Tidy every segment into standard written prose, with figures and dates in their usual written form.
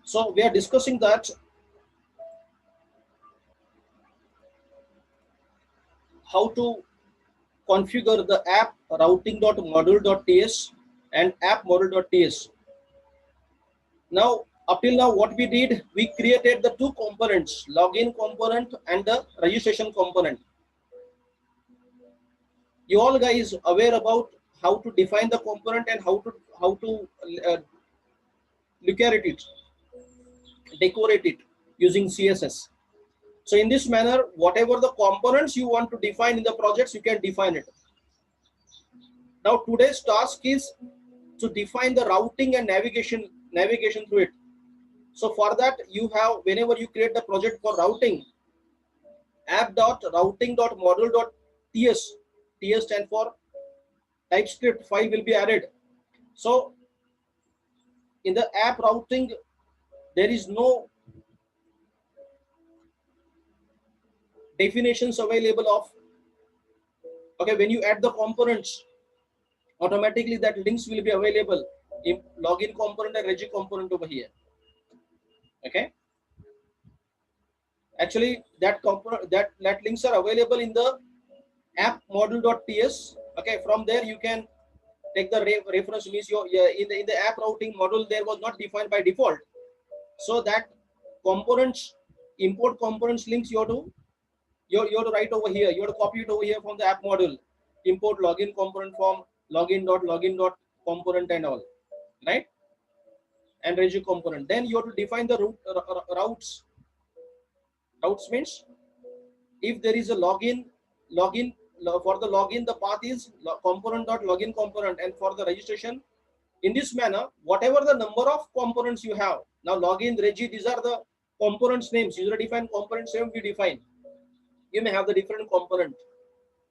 So we are discussing that how to configure the app routing.module.ts and app module.ts. Now, up till now, what we did, we created the two components, login component and the registration component. You all guys aware about how to define the component and how to look at it, decorate it using CSS. So in this manner, whatever the components you want to define in the projects, you can define it. Now today's task is to define the routing and navigation through it. So for that, you have, whenever you create the project for routing, app.routing.module.ts, TS stand for TypeScript file will be added. So in the app routing, there is no definitions available of, okay, when you add the components, automatically that links will be available in login component and regi component over here. Okay, actually that component, that links are available in the app module.ts. Okay, from there you can take the reference, means your in the app routing module there was not defined by default, so that components, import components links you have to write over here, you have to copy it over here from the app module, import login component from login.component and all, right, and regi component. Then you have to define the routes. Routes means if there is a login for the login, the path is component.login component, and for the registration, in this manner, whatever the number of components you have, now login, regi, these are the components names, user defined components name we define. You may have the different component.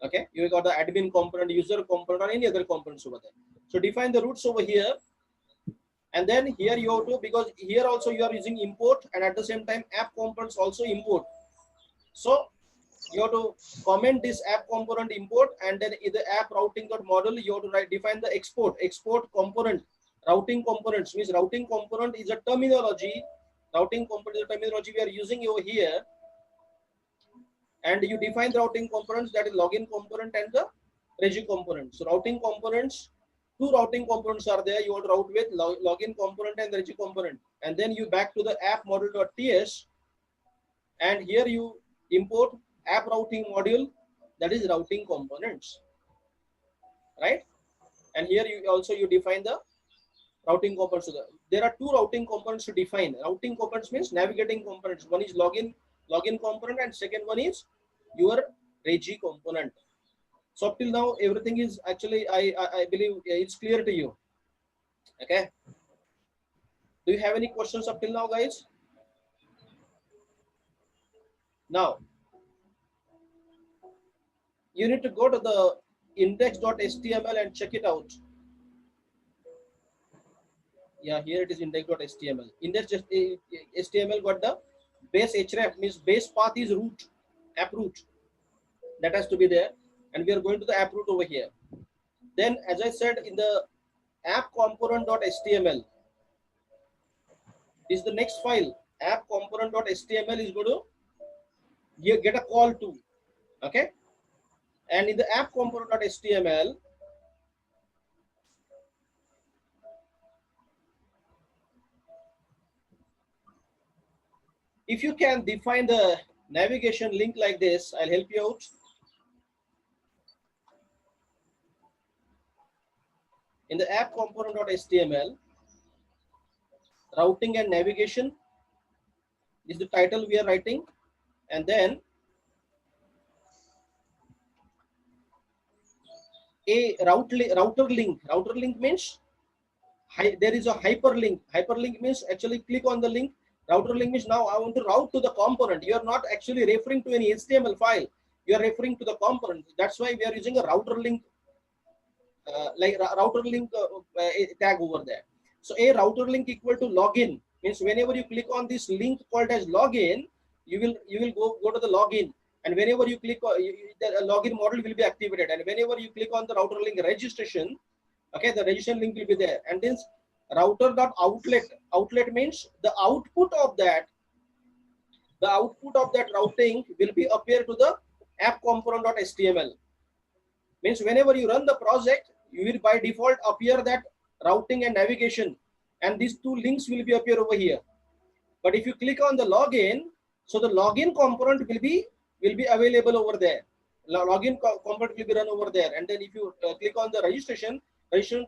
Okay, you got the admin component, user component, or any other components over there. So define the routes over here, and then here you have to, because here also you are using import, and at the same time app components also import. So you have to comment this app component import, and then in the app routing.module you have to define the export component. Routing components means routing component is a terminology. Routing component is a terminology we are using over here, and you define the routing components, that is login component and the regi component. So routing components, two routing components are there. You want to route with login component and the regi component, and then you back to the app module.ts, and here you import app routing module, that is routing components, right? And here you also you define the routing components. There are two routing components to define. Routing components means navigating components. One is login component, and second one is your regi component. So up till now everything is actually, I believe it's clear to you. Okay, do you have any questions up till now, guys? Now you need to go to the index.html and check it out. Yeah, here it is, index.html. Index.html got the base href, means base path is root, app root, that has to be there, and we are going to the app root over here. Then as I said, in the app component.html is the next file. App component.html is going to get a call to, okay, and in the app component.html, if you can define the navigation link like this, I'll help you out. In the app component.html, routing and navigation is the title we are writing, and then a router link. Router link means there is a hyperlink. Hyperlink means actually click on the link. Router link means now I want to route to the component. You are not actually referring to any HTML file. You are referring to the component. That's why we are using a router link, tag over there. So a router link equal to login means whenever you click on this link called as login, you will go to the login, and whenever you click the login model will be activated, and whenever you click on the router link registration, okay, the registration link will be there, and then Router.outlet means the output of that routing will be appear to the app component.html. Means whenever you run the project, you will by default appear that routing and navigation, and these two links will be appear over here. But if you click on the login, so the login component will be available over there. Login component will be run over there, and then if you click on the registration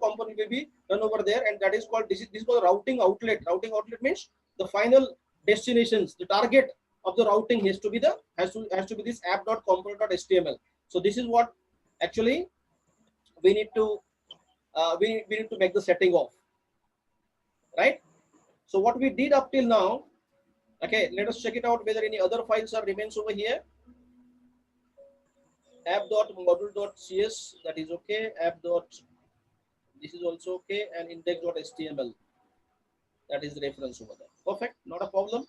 component will be run over there, and that is called this is called routing outlet. Routing outlet means the final destinations, the target of the routing has to be this app.component.html. So this is what actually we need to we need to make the setting of, right? So what we did up till now. Okay, let us check it out whether any other files are remains over here. App.module.cs, that is okay. App. This is also okay, and index.html, that is the reference over there. Perfect, not a problem.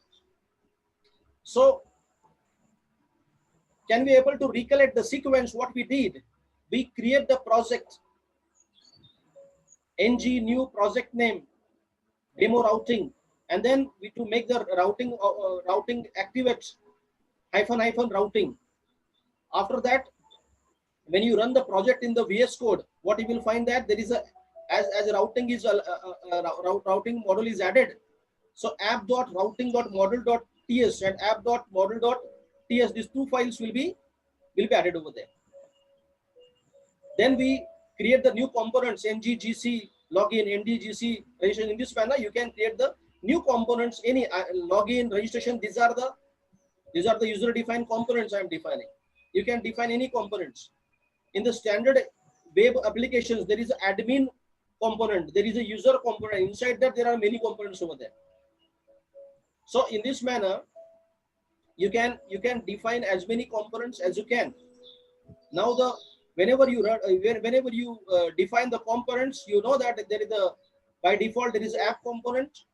So can we able to recollect the sequence what we did? We create the project, ng new project name, demo routing, and then we to make the routing activate hyphen routing. After that, when you run the project in the VS Code, what you will find that there is a as routing is routing model is added. So app.routing.model.ts and app.model.ts, these two files will be added over there. Then we create the new components, ngGC login, ndgc registration. In this manner, you can create the new components, any login, registration. These are the user defined components I am defining. You can define any components. In the standard web applications, there is an admin component, there is a user component. Inside that, there are many components over there. So in this manner, you can define as many components as you can. Now whenever you define the components, you know that there is by default there is app component,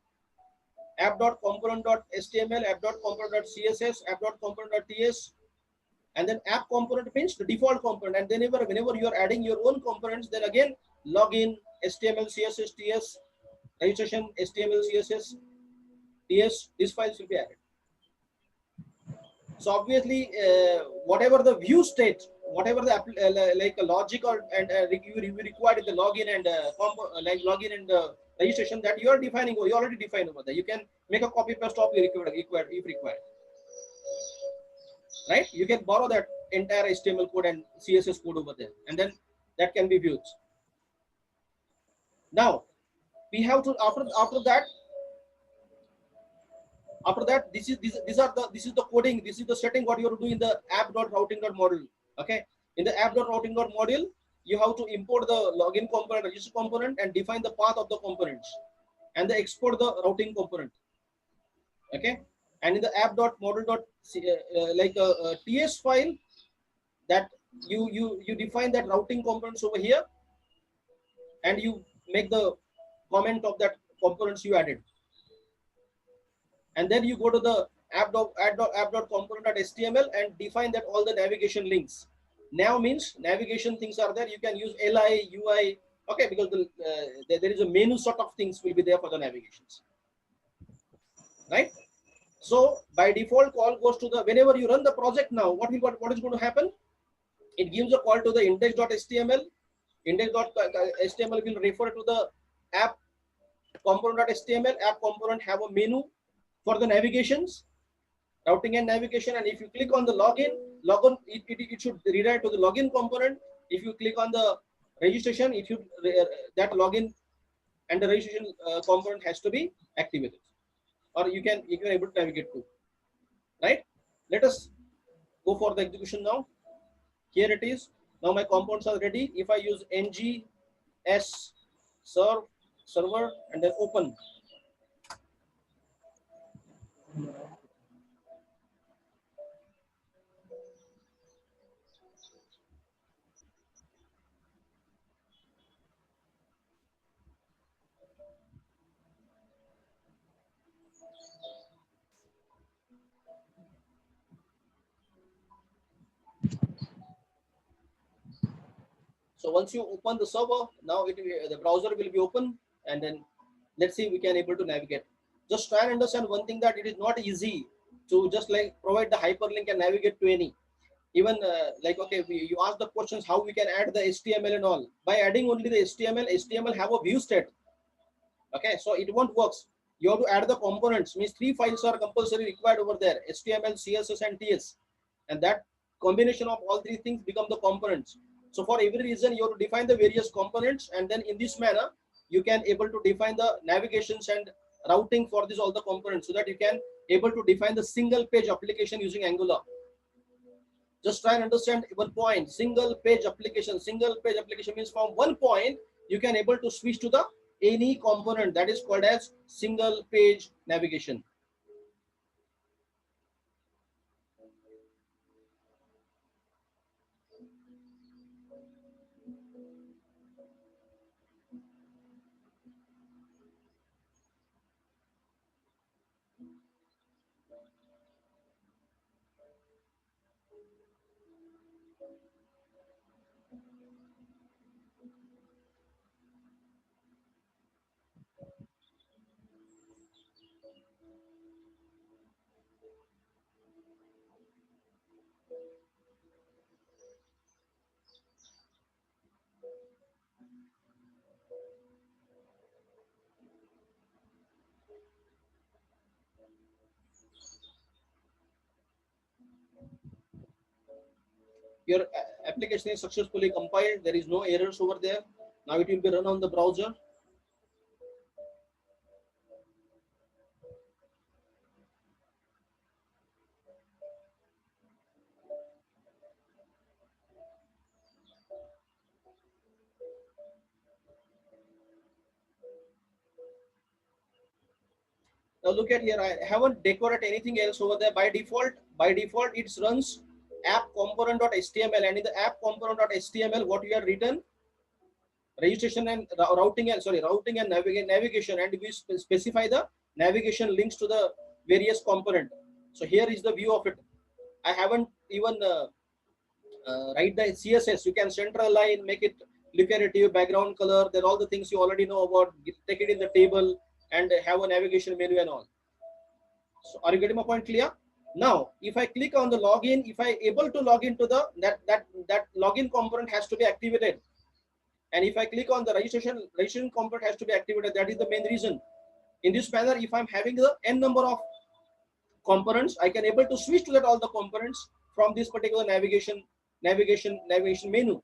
app.component.html, app.component.css, app.component.ts, and then app component means the default component. And then whenever you are adding your own components, then again login, HTML, CSS, TS, registration, HTML, CSS, TS, these files will be added. So obviously, whatever the view state, whatever the like a logic or and you required in the login and like login and registration, that you are defining, or you already defined over there. You can make a copy paste of if required. Right? You can borrow that entire HTML code and CSS code over there, and then that can be viewed. Now we have to after that this is the coding, this is the setting what you have to do in the app.routing.module. Okay, in the app.routing.module, you have to import the login component, register component, and define the path of the components, and then export the routing component. Okay, and in the app.module.ts file, that you define that routing components over here, and you make the comment of that components you added, and then you go to the app.component.html and define that all the navigation links. Now means navigation things are there. You can use li, ui, okay, because there is a menu sort of things will be there for the navigations, right? So by default, call goes to the, whenever you run the project now, what is going to happen? It gives a call to the index.html. Index.html will refer to the app component.html. App component have a menu for the navigations, routing and navigation. And if you click on the logon, it should redirect to the login component. If you click on the registration, it should that login and the registration component has to be activated, or you can able to navigate to. Right? Let us go for the execution now. Here it is. Now my components are ready. If I use ng-s server and then open. So once you open the server, now the browser will be open, and then Let's see we can able to navigate. Just try and understand one thing, that it is not easy to just like provide the hyperlink and navigate to any. Even like, okay, you ask the questions how we can add the HTML and all. By adding only the HTML have a view state. Okay, so it won't works. You have to add the components, means 3 files are compulsory required over there: HTML, CSS and TS, and that combination of all 3 things become the components. So for every reason you have to define the various components, and then in this manner you can able to define the navigations and routing for this all the components, so that you can able to define the single page application using Angular. Just try and understand one point: single page application. Single page application means from one point you can able to switch to the any component. That is called as single page navigation. Your application is successfully compiled. There is no errors over there. Now it will be run on the browser. Now look at here, I haven't decorated anything else over there. By default it runs app component.html, and in the app component.html what we have written: registration and routing and navigation, and we specify the navigation links to the various component. So here is the view of it. I haven't even write the CSS. You can center line, make it lucrative, background color, then all the things you already know about. Take it in the table and have a navigation menu and all. So are you getting my point clear? Now if I click on the login, if I able to log into the that login component has to be activated. And if I click on the registration component has to be activated. That is the main reason. In this manner, if I'm having the n number of components, I can able to switch to that all the components from this particular navigation menu.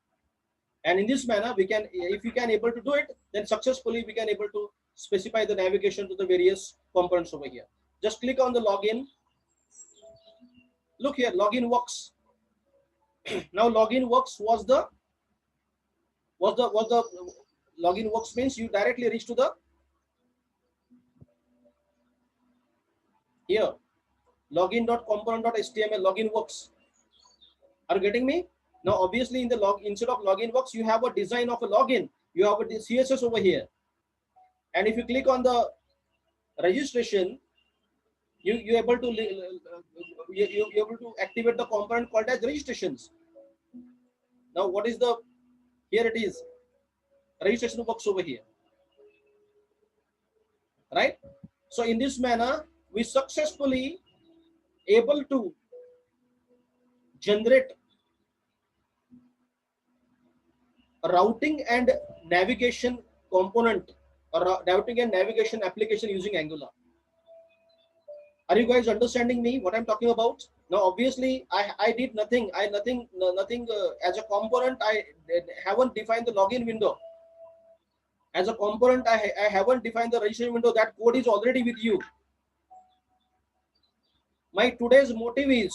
And in this manner, we can, if we can able to do it, then successfully we can able to specify the navigation to the various components over here. Just click on the login. Look here, login works. Now login works was the login works means you directly reach to the here login.component.html. login works. Are you getting me? Now obviously in the instead of login works, you have a design of a login. You have a CSS over here, and if you click on the registration, you able to you able to activate the component called as registrations. Now what is the, here it is, registration works over here, right? So in this manner we successfully able to generate a routing and navigation component, or routing and navigation application using Angular. Are you guys understanding me what I'm talking about? Now obviously I did nothing. Nothing as a component. I haven't defined the login window. As a component, I haven't defined the registration window. That code is already with you. My today's motive is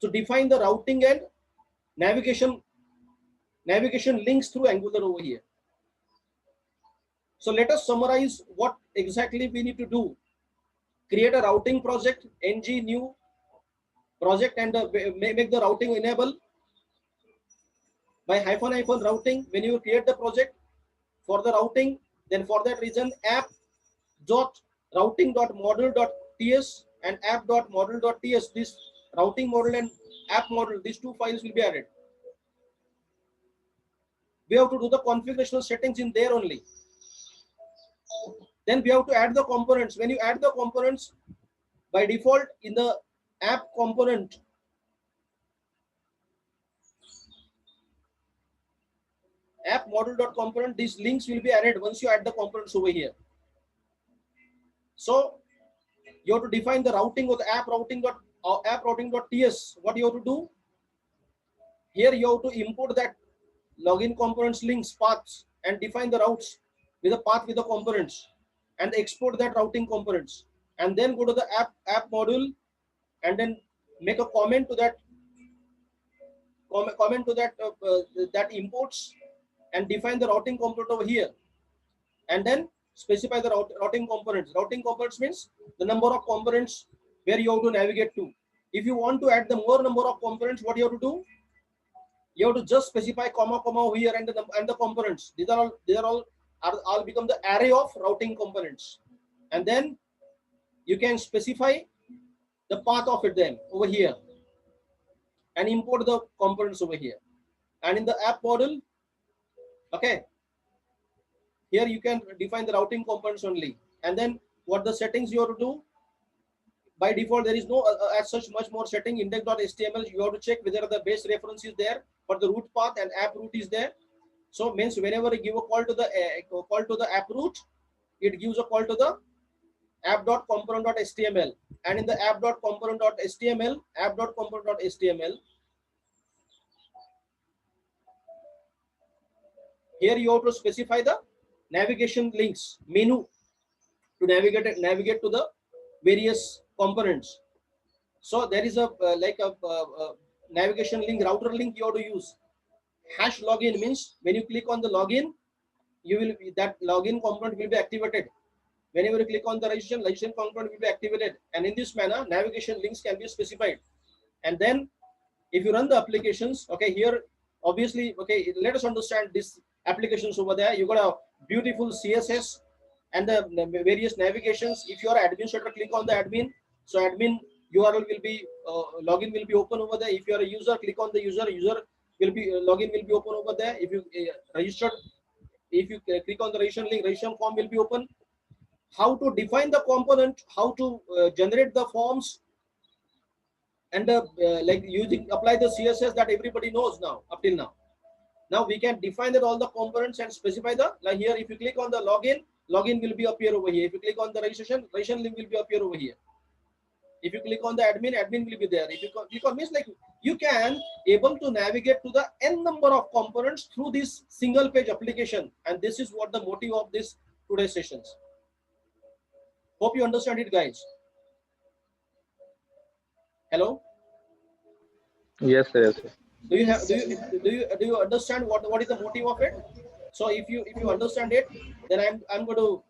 to define the routing and navigation links through Angular over here. So let us summarize what exactly we need to do. Create a routing project, ng new project, and make the routing enable by -- routing. When you create the project for the routing, then for that reason app dot routing dot model dot ts and app dot model dot ts, this routing model and app model, these 2 files will be added. We have to do the configurational settings in there only. Then we have to add the components. When you add the components, by default in the app component, app module.component, these links will be added once you add the components over here. So you have to define the routing of the app routing.ts. What you have to do here, you have to import that login components links paths and define the routes with a path with the components and export that routing components, and then go to the app module and then make a comment to that that imports and define the routing component over here, and then specify the routing components. Routing components means the number of components where you have to navigate to. If you want to add the more number of components, what you have to do, you have to just specify comma over here and the components. These are all become the array of routing components, and then you can specify the path of it then over here and import the components over here. And in the app model, okay, here you can define the routing components only. And then what the settings you have to do, by default there is no as such much more setting. Index.html, you have to check whether the base reference is there, but the root path and app root is there. So means whenever you give a call to the app root, it gives a call to the app.component.html, and in the app.component.html, here you have to specify the navigation links menu to navigate to the various components. So there is a navigation link, router link you have to use. Hash login means when you click on the login, that login component will be activated. Whenever you click on the registration component will be activated, and in this manner navigation links can be specified. And then if you run the applications, okay, here obviously, okay, let us understand this applications over there. You got a beautiful CSS and the various navigations. If you are administrator, click on the admin, so admin URL will be login will be open over there. If you are a user, click on the user will be login will be open over there. If you registered, if you click on the registration link, registration form will be open. How to define the component, how to generate the forms, and like apply the CSS that everybody knows now up till now. Now we can define that all the components and specify the, like here if you click on the login will be appear over here. If you click on the registration link will be appear over here. If you click on the admin will be there. If you click on means, like, you can able to navigate to the n number of components through this single page application, and this is what the motive of this today's sessions. Hope you understand it, guys. Hello. Yes, sir. Yes, sir. Do you understand what is the motive of it? So if you understand it, then I'm going to